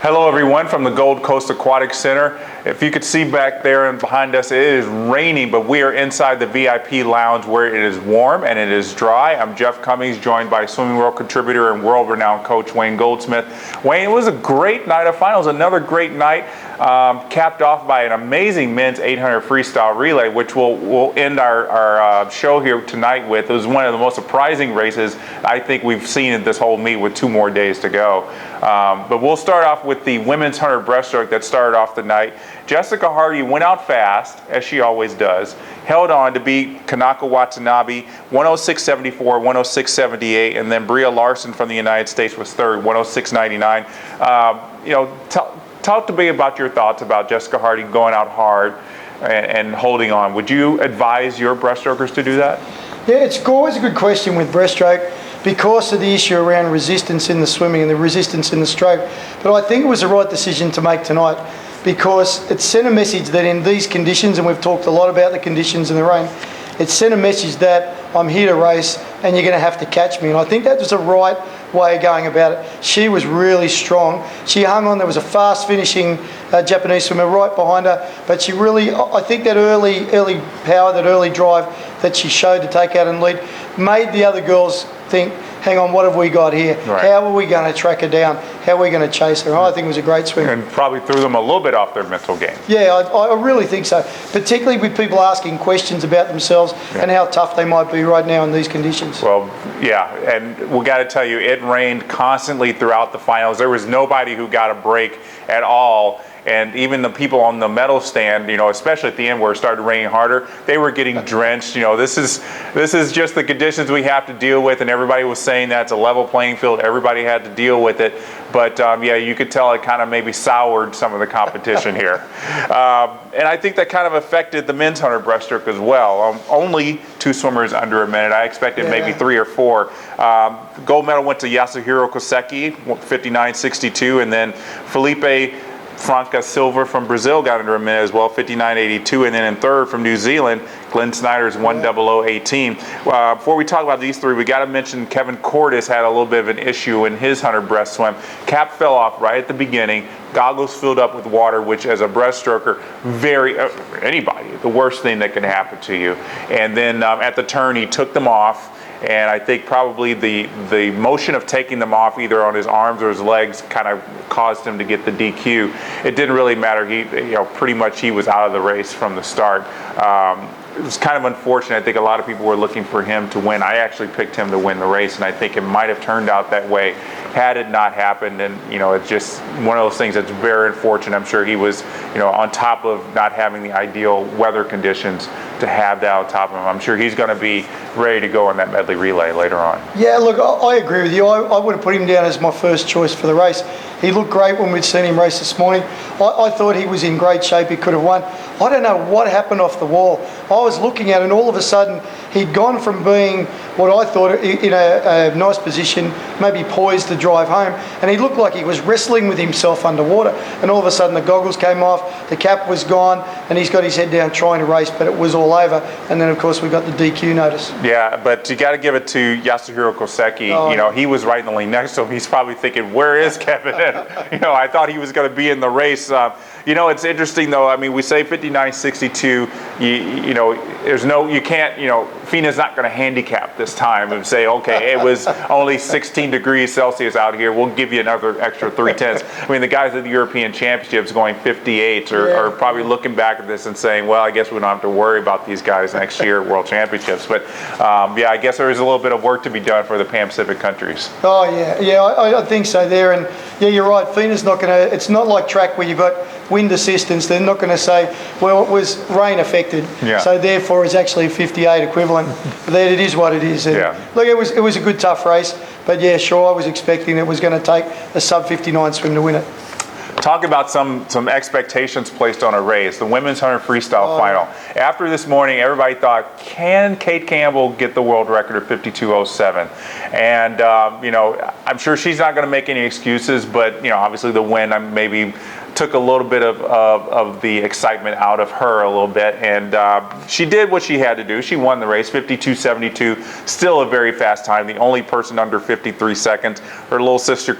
Hello everyone from the Gold Coast Aquatic Center. If you could see back there and behind us, it is raining, but we are inside the VIP lounge where it is warm and it is dry. I'm Jeff Cummings, joined by Swimming World contributor and world-renowned coach Wayne Goldsmith. Wayne, it was a great night of finals, another great night, capped off by an amazing men's 800 freestyle relay, which we'll end our show here tonight with. It was one of the most surprising races I think we've seen in this whole meet with 2 more days to go. But we'll start off with the women's 100 breaststroke that started off the night. Jessica Hardy went out fast, as she always does, held on to beat Kanako Watanabe, 106.74, 106.78, and then Bria Larson from the United States was third, 106.99. Talk to me about your thoughts about Jessica Hardy going out hard and holding on. Would you advise your breaststrokers to do that? Yeah, it's always a good question with breaststroke, because of the issue around resistance in the swimming and the resistance in the stroke. But I think it was the right decision to make tonight, because it sent a message that in these conditions, and we've talked a lot about the conditions in the rain, it sent a message that I'm here to race and you're going to have to catch me. And I think that was the right way of going about it. She was really strong. She hung on. There was a fast finishing Japanese swimmer right behind her, but she really, I think that early power, that early drive that she showed to take out and lead made the other girls think, hang on, what have we got here? Right. How are we going to track her down? How are we going to chase her? I think it was a great swim. And probably threw them a little bit off their mental game. Yeah, I really think so. Particularly with people asking questions about themselves and how tough they might be right now in these conditions. Well, yeah, and we got to tell you, it rained constantly throughout the finals. There was nobody who got a break at all. And even the people on the medal stand, especially at the end where it started raining harder, they were getting drenched. This is just the conditions we have to deal with, and everybody was saying that it's a level playing field. Everybody had to deal with it. But yeah, you could tell it kind of maybe soured some of the competition here. And I think that kind of affected the men's 100 breaststroke as well. Only 2 swimmers under a minute. I expected maybe 3 or 4. Gold medal went to Yasuhiro Koseki, 59.62, and then Felipe Franca Silva from Brazil got under a minute as well, 59.82, and then in third from New Zealand, Glenn Snyder's 1:00.18. Before we talk about these 3, we got to mention Kevin Cordes had a little bit of an issue in his 100 breast swim. Cap fell off right at the beginning. Goggles filled up with water, which as a breaststroker, anybody, the worst thing that can happen to you. And then at the turn, he took them off. And I think probably the motion of taking them off either on his arms or his legs kind of caused him to get the DQ. It didn't really matter. Pretty much he was out of the race from the start. It was kind of unfortunate. I think a lot of people were looking for him to win. I actually picked him to win the race, and I think it might have turned out that way had it not happened. And it's just one of those things that's very unfortunate. I'm sure he was on top of not having the ideal weather conditions to have that on top of him. I'm sure he's going to be ready to go on that medley relay later on. Yeah, look, I agree with you. I would have put him down as my first choice for the race. He looked great when we'd seen him race this morning. I thought he was in great shape. He could have won. I don't know what happened off the wall. I was looking at it, and all of a sudden he'd gone from being what I thought in a nice position, maybe poised to drive home, and he looked like he was wrestling with himself underwater. And all of a sudden the goggles came off, the cap was gone, and he's got his head down trying to race, but it was all over. And then of course we got the DQ notice. Yeah, but you got to give it to Yasuhiro Koseki. He was right in the lane next to him. He's probably thinking, where is Kevin? And, I thought he was going to be in the race. It's interesting though. I mean, we say 59.62. You can't. FINA's not going to handicap this time and say, okay, it was only 16 degrees Celsius out here. We'll give you another extra 3/10. I mean, the guys at the European Championships going 58 are probably looking back at this and saying, well, I guess we don't have to worry about these guys next year at World Championships. But yeah, I guess there is a little bit of work to be done for the Pan-Pacific countries. Oh yeah, I think so there. And yeah, you're right. FINA's not going to. It's not like track where you've got wind assistance. They're not going to say, well, it was rain affected, so therefore it's actually 58 equivalent. But it is what it is. And look, it was a good tough race, but yeah, sure, I was expecting it was going to take a sub 59 swim to win it. Talk about some expectations placed on a race. The women's 100 freestyle final. After this morning, everybody thought, can Kate Campbell get the world record of 52.07? And I'm sure she's not going to make any excuses, but obviously the win maybe took a little bit of the excitement out of her a little bit, and she did what she had to do. She won the race, 52.72, still a very fast time. The only person under 53 seconds. Her little sister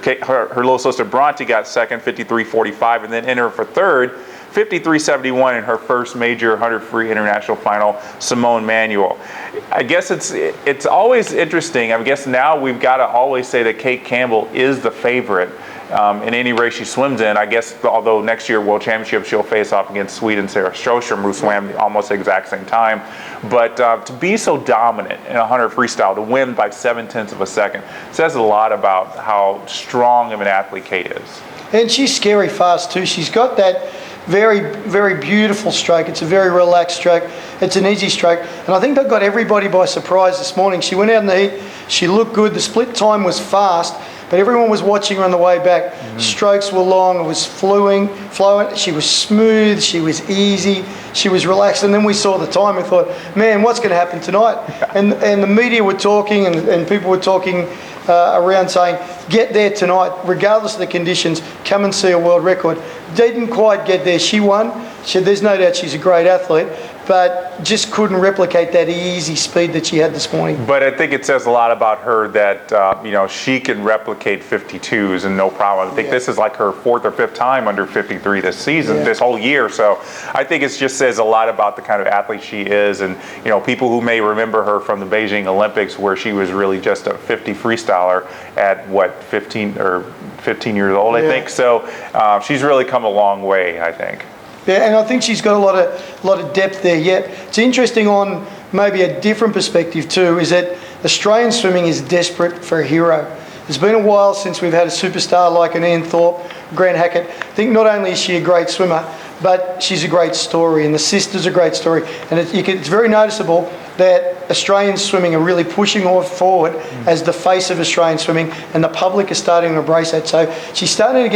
Bronte got second, 53.45, and then in her for third, 53.71 in her first major 100 free international final, Simone Manuel. I guess it's always interesting. I guess now we've got to always say that Kate Campbell is the favorite in any race she swims in. I guess, although next year World Championship she'll face off against Sweden's Sarah Sjöström, who swam almost the exact same time. But to be so dominant in 100 freestyle, to win by 0.7 of a second, says a lot about how strong of an athlete Kate is. And she's scary fast too. She's got that very, very beautiful stroke. It's a very relaxed stroke. It's an easy stroke. And I think that got everybody by surprise this morning. She went out in the heat. She looked good. The split time was fast, but everyone was watching her on the way back. Strokes were long. It was flowing. She was smooth. She was easy. She was relaxed. And then we saw the time and thought, man, what's going to happen tonight? And the media were talking and people were talking around saying, get there tonight, regardless of the conditions, come and see a world record. Didn't quite get there. She won. There's no doubt she's a great athlete, but just couldn't replicate that easy speed that she had this morning. But I think it says a lot about her that she can replicate 52s and no problem. I think this is like her 4th or 5th time under 53 this season, this whole year. So I think it just says a lot about the kind of athlete she is. And people who may remember her from the Beijing Olympics, where she was really just a 50 freestyler at 15 years old, I think. So she's really come a long way, I think. Yeah, and I think she's got a lot of depth there yet. It's interesting on maybe a different perspective too, is that Australian swimming is desperate for a hero. It's been a while since we've had a superstar like an Ian Thorpe, Grant Hackett. I think not only is she a great swimmer, but she's a great story, and the sister's a great story. And it's very noticeable that Australian swimming are really pushing her forward as the face of Australian swimming, and the public are starting to embrace that. So she's starting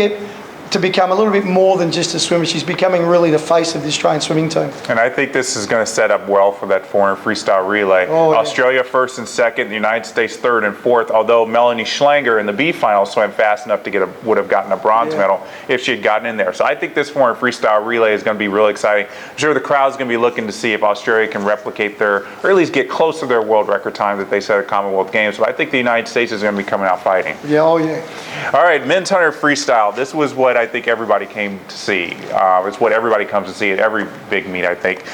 to become a little bit more than just a swimmer. She's becoming really the face of the Australian swimming team. And I think this is going to set up well for that 400 freestyle relay. Australia first and second, the United States third and fourth, although Melanie Schlanger in the B final swam fast enough to would have gotten a bronze medal if she had gotten in there. So I think this 400 freestyle relay is going to be really exciting. I'm sure the crowd's going to be looking to see if Australia can replicate or at least get close to their world record time that they set at Commonwealth Games. But I think the United States is going to be coming out fighting. Yeah, All right, men's 100 freestyle. This was what I think everybody came to see. It's what everybody comes to see at every big meet, I think.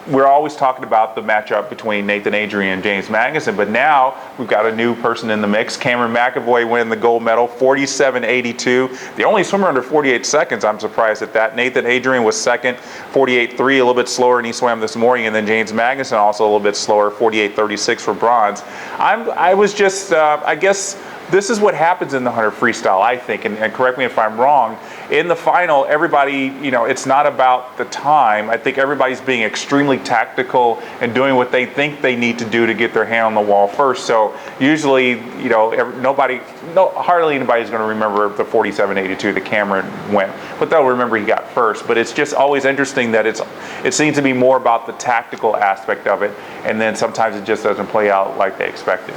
We're always talking about the matchup between Nathan Adrian and James Magnuson, but now we've got a new person in the mix. Cameron McAvoy winning the gold medal, 47.82. The only swimmer under 48 seconds, I'm surprised at that. Nathan Adrian was second, 48.3, a little bit slower than he swam this morning, and then James Magnuson also a little bit slower, 48.36 for bronze. I was just, I guess, this is what happens in the 100 freestyle, I think, and correct me if I'm wrong. In the final, everybody, it's not about the time. I think everybody's being extremely tactical and doing what they think they need to do to get their hand on the wall first. So usually, hardly anybody's going to remember the 47.82 that Cameron went, but they'll remember he got first. But it's just always interesting that it seems to be more about the tactical aspect of it, and then sometimes it just doesn't play out like they expected.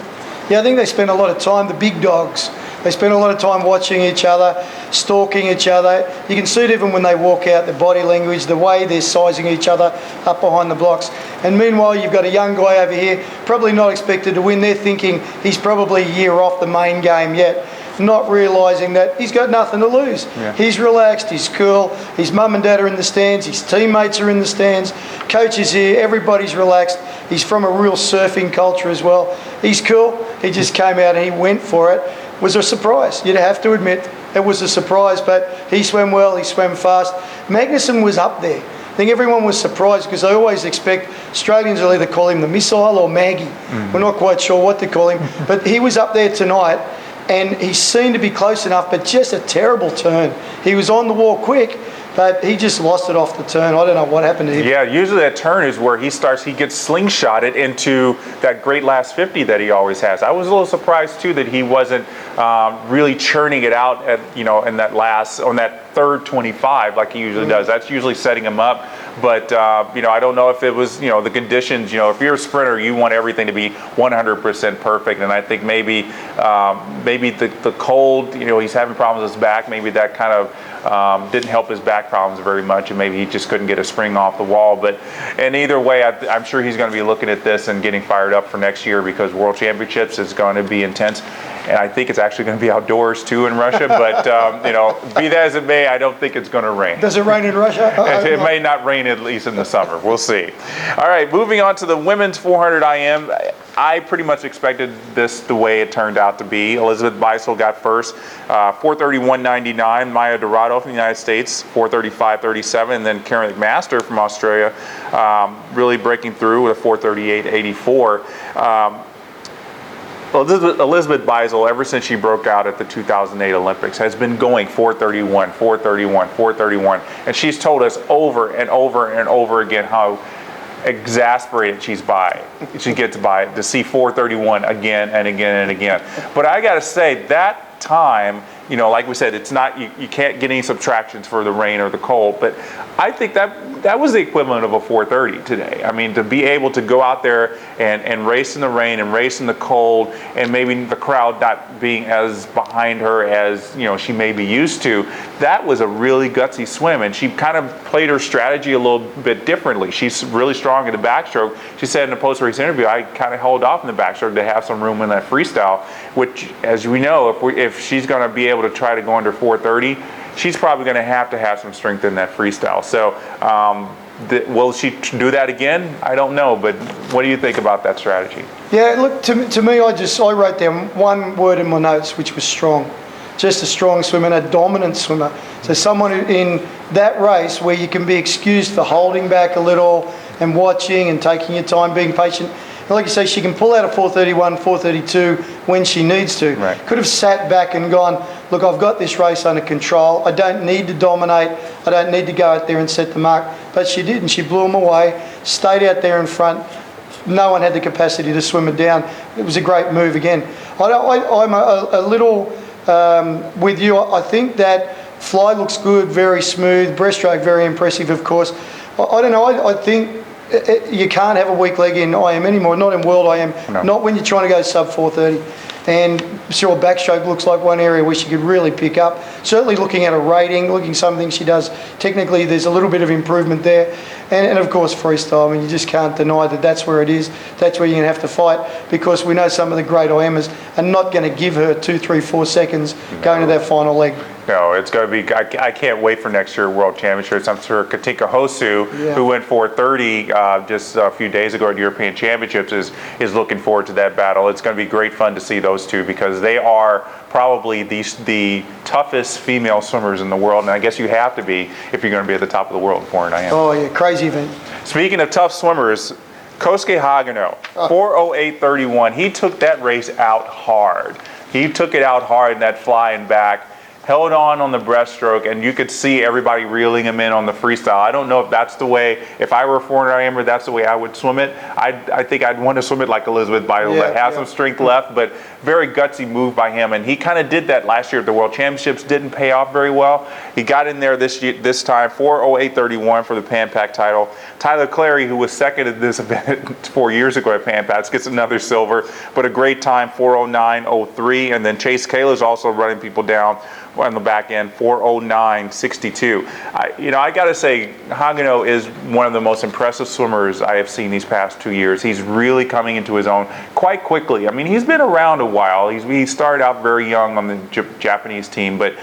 Yeah, I think they spend a lot of time, the big dogs, they spend a lot of time watching each other, stalking each other. You can see it even when they walk out, the body language, the way they're sizing each other up behind the blocks. And meanwhile, you've got a young guy over here, probably not expected to win. They're thinking he's probably a year off the main game yet, not realising that he's got nothing to lose. Yeah. He's relaxed, he's cool, his mum and dad are in the stands, his teammates are in the stands, coach is here, everybody's relaxed. He's from a real surfing culture as well. He's cool. He just came out and he went for it. It was a surprise. You'd have to admit it was a surprise, but he swam well, he swam fast. Magnuson was up there. I think everyone was surprised because I always expect Australians will either call him the missile or Maggie. We're not quite sure what to call him, but he was up there tonight and he seemed to be close enough, but just a terrible turn. He was on the wall quick, but he just lost it off the turn. I don't know what happened to him. Yeah, usually that turn is where he gets slingshotted into that great last 50 that he always has. I was a little surprised too that he wasn't really churning it out at, on that third 25 like he usually does. That's usually setting him up. But I don't know if it was the conditions. If you're a sprinter, you want everything to be 100% perfect, and I think maybe the cold. He's having problems with his back. Maybe that kind of didn't help his back problems very much, and maybe he just couldn't get a spring off the wall. But in either way, I'm sure he's going to be looking at this and getting fired up for next year, because World Championships is going to be intense. And I think it's actually going to be outdoors too in Russia. But be that as it may, I don't think it's going to rain. Does it rain in Russia? It may not rain, at least in the summer. We'll see. All right, moving on to the women's 400 IM. I pretty much expected this the way it turned out to be. Elizabeth Beisel got first, 4:31.99. Maya Dorado from the United States, 4:35.37, and then Karen McMaster from Australia, really breaking through with a 4:38.84. Elizabeth Beisel, ever since she broke out at the 2008 Olympics, has been going 4:31, 4:31, 4:31, and she's told us over and over and over again how exasperated she gets by to see 4:31 again and again and again. But I got to say, that time, like we said, it's not, you can't get any subtractions for the rain or the cold, but I think that was the equivalent of a 4:30 today. I mean, to be able to go out there and race in the rain and race in the cold, and maybe the crowd not being as behind her as she may be used to, that was a really gutsy swim, and she kind of played her strategy a little bit differently. She's really strong in the backstroke. She said in a post-race interview, I kind of held off in the backstroke to have some room in that freestyle, which, as we know, if she's going to be able to try to go under 4:30, she's probably going to have some strength in that freestyle. So will she do that again? I don't know, but what do you think about that strategy? Yeah, look, to me, I wrote down one word in my notes, which was strong. Just a strong swimmer and a dominant swimmer. So someone who, in that race where you can be excused for holding back a little and watching and taking your time, being patient. And like you say, she can pull out a 4:31, 4:32 when she needs to. Right. Could have sat back and gone, look, I've got this race under control. I don't need to dominate. I don't need to go out there and set the mark. But she did, and she blew them away, stayed out there in front. No one had the capacity to swim it down. It was a great move again. I'm a little with you. I think that fly looks good, very smooth. Breaststroke, very impressive, of course. I don't know. I think you can't have a weak leg in IM anymore, not in World IM, no. Not when you're trying to go sub 4:30. And sure, backstroke looks like one area where she could really pick up. Certainly looking at a rating, looking at some things she does, technically there's a little bit of improvement there. And of course freestyle, I mean, you just can't deny that that's where it is. That's where you're going to have to fight, because we know some of the great IMers are not going to give her 2, 3, 4 seconds going to that final leg. No, it's going to be, I can't wait for next year's World Championships. I'm sure Katinka Hosu, who went 4:30 just a few days ago at European Championships, is looking forward to that battle. It's going to be great fun to see those two, because they are probably the toughest female swimmers in the world, and I guess you have to be if you're going to be at the top of the world in 400 IM. Oh yeah, crazy event. Speaking of tough swimmers, Kosuke Hagano, 4:08.31. He took that race out hard. He took it out hard in that flying back. Held on the breaststroke, and you could see everybody reeling him in on the freestyle. I don't know if that's the way, if I were a 400 IMer, that's the way I would swim it. I think I'd want to swim it like Elizabeth Beisel, that has some strength left, but very gutsy move by him. And he kind of did that last year at the World Championships, didn't pay off very well. He got in there this time, 4:08.31 for the Pan Pac title. Tyler Clary, who was second at this event 4 years ago at Pan Pac, gets another silver, but a great time, 4:09.03. And then Chase Kaler's also running people down on the back end, 4:09.62. I got to say, Hagano is one of the most impressive swimmers I have seen these past 2 years. He's really coming into his own quite quickly. I mean, he's been around a while. He started out very young on the Japanese team, but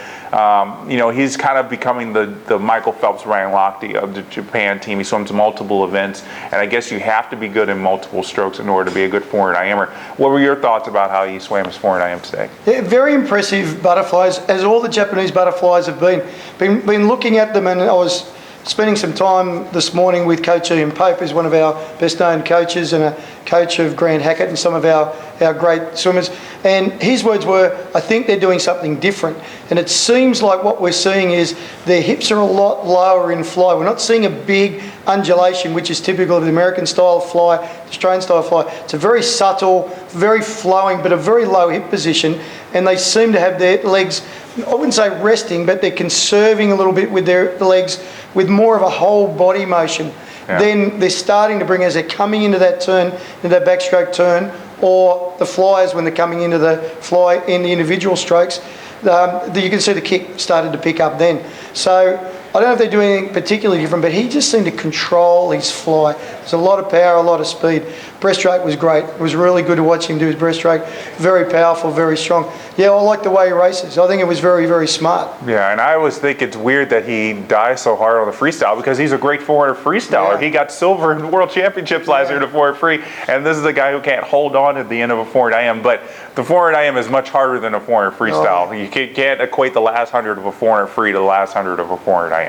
he's kind of becoming the Michael Phelps, Ryan Lochte of the Japan team. He swims multiple events, and I guess you have to be good in multiple strokes in order to be a good 400 IMer. What were your thoughts about how he swam his 400 IM today? Yeah, very impressive butterflies, as all the Japanese butterflies have been looking at them, and I was spending some time this morning with Coach Ian Pope, who's one of our best known coaches and coach of Grant Hackett and some of our great swimmers. And his words were, I think they're doing something different. And it seems like what we're seeing is their hips are a lot lower in fly. We're not seeing a big undulation, which is typical of the American style of fly, the Australian style of fly. It's a very subtle, very flowing, but a very low hip position. And they seem to have their legs, I wouldn't say resting, but they're conserving a little bit with their legs with more of a whole body motion. Yeah. Then they're starting to bring, as they're coming into that turn, into that backstroke turn, or the flyers when they're coming into the fly in the individual strokes, you can see the kick started to pick up then. So I don't know if they're doing anything particularly different, but he just seemed to control his fly. There's a lot of power, a lot of speed. Breaststroke was great. It was really good to watch him do his breaststroke. Very powerful, very strong. Yeah, I like the way he races. I think it was very, very smart. Yeah, and I always think it's weird that he dies so hard on the freestyle because he's a great 400 freestyler. Yeah. He got silver in World Championships last year in the 400 free, and this is a guy who can't hold on at the end of a 400 IM. But the 400 IM is much harder than a 400 freestyle. Oh. You can't equate the last 100 of a 400 free to the last 100 of a 400 IM.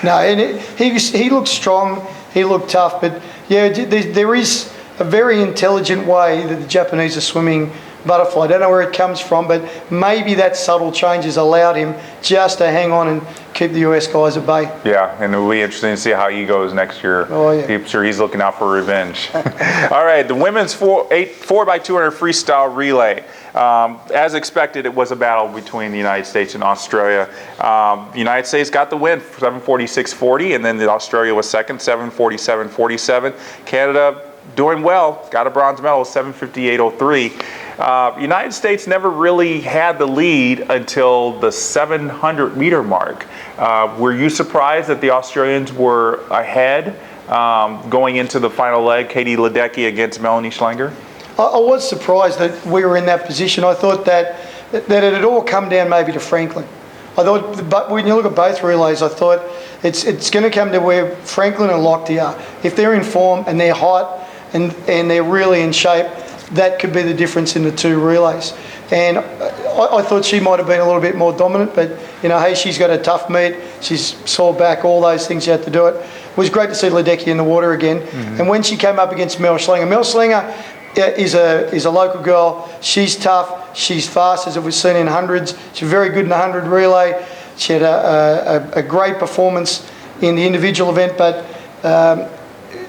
No, and he looked strong. He looked tough, but yeah, there is a very intelligent way that the Japanese are swimming butterfly. I don't know where it comes from, but maybe that subtle change has allowed him just to hang on and keep the US guys at bay. Yeah, and it'll be interesting to see how he goes next year. Oh, yeah. I'm sure he's looking out for revenge. All right, the women's 4x200 freestyle relay. As expected, it was a battle between the United States and Australia. The United States got the win, 7:46.40, and then Australia was second, 7:47.47. Canada doing well, got a bronze medal, 7:58.03. United States never really had the lead until the 700-meter mark. Were you surprised that the Australians were ahead going into the final leg, Katie Ledecky against Melanie Schlanger? I was surprised that we were in that position. I thought that it had all come down maybe to Franklin. I thought, but when you look at both relays, I thought it's going to come to where Franklin and Lochte are. If they're in form and they're hot and they're really in shape, that could be the difference in the two relays. And I thought she might have been a little bit more dominant, but you know, hey, she's got a tough meet. She's sore back, all those things you had to do it. It was great to see Ledecky in the water again. Mm-hmm. And when she came up against Mel Schlanger is a local girl. She's tough. She's fast, as it was seen in hundreds. She's very good in the 100 relay. She had a great performance in the individual event, but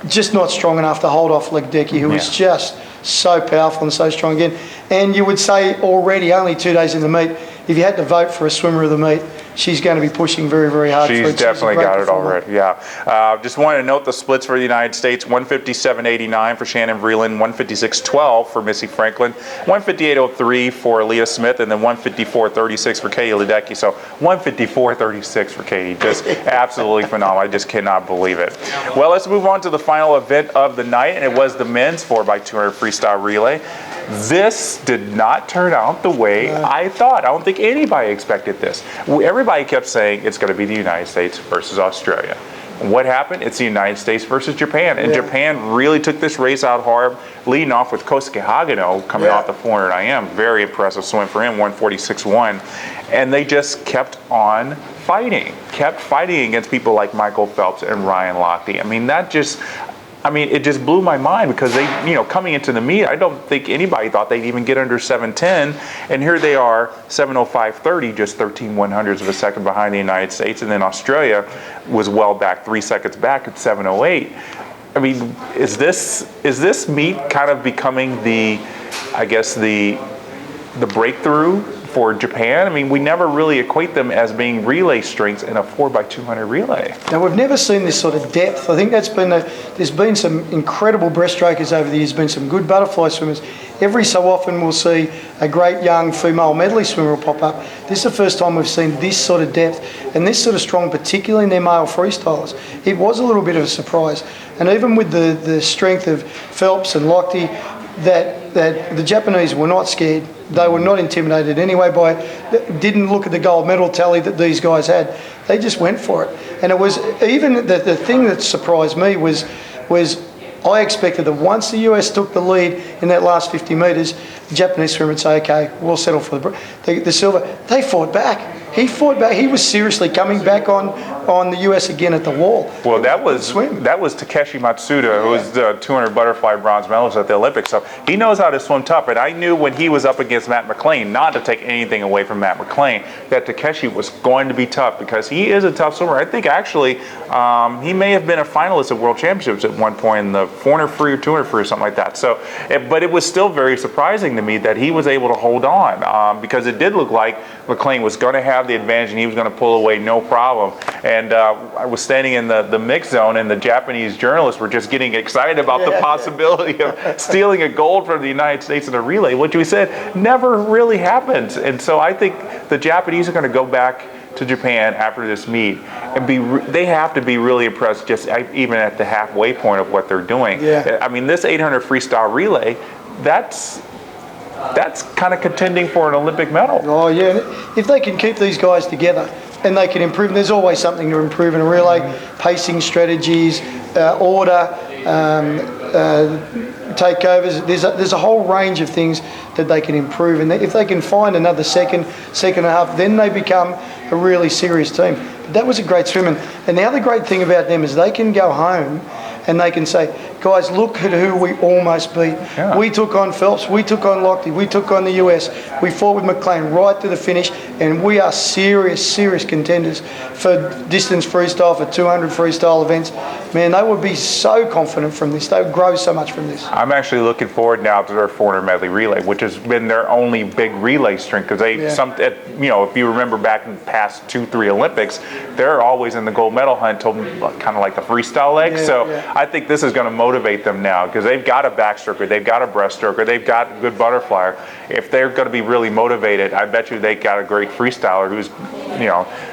just not strong enough to hold off Ledecky, who was just so powerful and so strong again. And you would say already, only 2 days in the meet, if you had to vote for a swimmer of the meet, she's going to be pushing very, very hard. She's definitely got it already, yeah. Just wanted to note the splits for the United States, 157.89 for Shannon Vreeland, 156.12 for Missy Franklin, 158.03 for Leah Smith, and then 154.36 for Katie Ledecky. So 154.36 for Katie, just absolutely phenomenal. I just cannot believe it. Well, let's move on to the final event of the night, and it was the men's 4x200 freestyle relay. This did not turn out the way I thought. I don't think anybody expected this. Everybody kept saying it's going to be the United States versus Australia. What happened? It's the United States versus Japan. And Japan really took this race out hard, leading off with Kosuke Hagano coming off the 400 IM. Very impressive swim for him, 146.1. And they just kept on fighting against people like Michael Phelps and Ryan Lochte. It just blew my mind because they, coming into the meet, I don't think anybody thought they'd even get under 7:10, and here they are, 7:05.30, just 13/100ths of a second behind the United States, and then Australia was well back, 3 seconds back at 7:08. I mean, is this meet kind of becoming the breakthrough for Japan? I mean, we never really equate them as being relay strengths in a 4x200 relay. Now, we've never seen this sort of depth. I think there's been some incredible breaststrokers over the years, been some good butterfly swimmers. Every so often we'll see a great young female medley swimmer will pop up. This is the first time we've seen this sort of depth and this sort of strong, particularly in their male freestylers. It was a little bit of a surprise. And even with the strength of Phelps and Lochte, that the Japanese were not scared. They were not intimidated anyway didn't look at the gold medal tally that these guys had. They just went for it. And it was even the thing that surprised me was I expected that once the US took the lead in that last 50 metres, the Japanese swimmer would say, okay, we'll settle for the silver. They fought back. He fought back. He was seriously coming back on the US again at the wall. Well, that was Takeshi Matsuda, who was the 200 butterfly bronze medalist at the Olympics. So he knows how to swim tough. And I knew when he was up against Matt McLean, not to take anything away from Matt McLean, that Takeshi was going to be tough because he is a tough swimmer. I think actually he may have been a finalist at World Championships at one point in the 400 free or 200 free or something like that. So, but it was still very surprising to me that he was able to hold on because it did look like McLean was going to have the advantage and he was going to pull away no problem. And I was standing in the mix zone, and the Japanese journalists were just getting excited about the possibility of stealing a gold from the United States in a relay, which we said never really happens. And so I think the Japanese are going to go back to Japan after this meet and they have to be really impressed just even at the halfway point of what they're doing. I mean, this 800 freestyle relay, that's kind of contending for an Olympic medal. Oh yeah, if they can keep these guys together and they can improve, and there's always something to improve in a relay, pacing strategies, order, takeovers, there's a whole range of things that they can improve, and if they can find another second and a half, then they become a really serious team. But that was a great swim, and the other great thing about them is they can go home and they can say, guys, look at who we almost beat. We took on Phelps, we took on Lochte, we took on the US, we fought with McLean right to the finish, and we are serious contenders for distance freestyle, for 200 freestyle events. Man, they would be so confident from this. They would grow so much from this. I'm actually looking forward now to their 400 medley relay, which has been their only big relay strength because they, if you remember back in the past 2-3 Olympics, they're always in the gold medal hunt, kind of like the freestyle leg. I think this is going to motivate them now because they've got a backstroker, they've got a breaststroker, they've got a good butterflyer. If they're going to be really motivated, I bet you they got a great freestyler who's,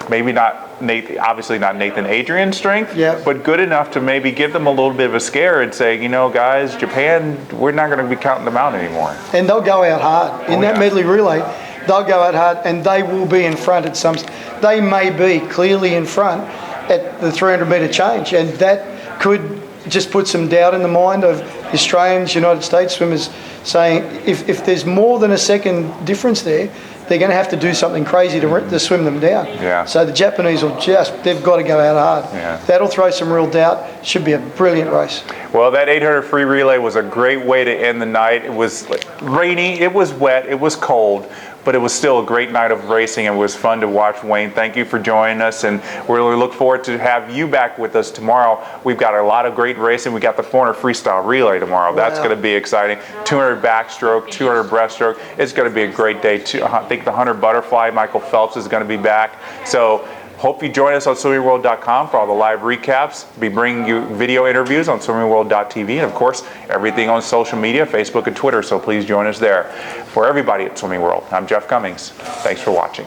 maybe not obviously not Nathan Adrian's strength, but good enough to maybe give them a little bit of a scare and say, guys, Japan, we're not going to be counting them out anymore. And they'll go out hard in that medley relay. They'll go out hard, and they will be in front at some. They may be clearly in front at the 300-meter change, and that could just put some doubt in the mind of Australians, United States swimmers, saying if there's more than a second difference there, they're going to have to do something crazy to swim them down. So the Japanese they've got to go out hard. That'll throw some real doubt. Should be a brilliant race. Well, that 800 free relay was a great way to end the night. It was rainy, it was wet, it was cold, but it was still a great night of racing and it was fun to watch. Wayne, thank you for joining us, and we really look forward to have you back with us tomorrow. We've got a lot of great racing. We got the 400 freestyle relay tomorrow. That's going to be exciting. 200 backstroke, 200 breaststroke. It's going to be a great day too. I think the 100 butterfly, Michael Phelps is going to be back. So hope you join us on swimmingworld.com for all the live recaps. We'll be bringing you video interviews on swimmingworld.tv, and of course, everything on social media, Facebook and Twitter, so please join us there. For everybody at Swimming World, I'm Jeff Cummings. Thanks for watching.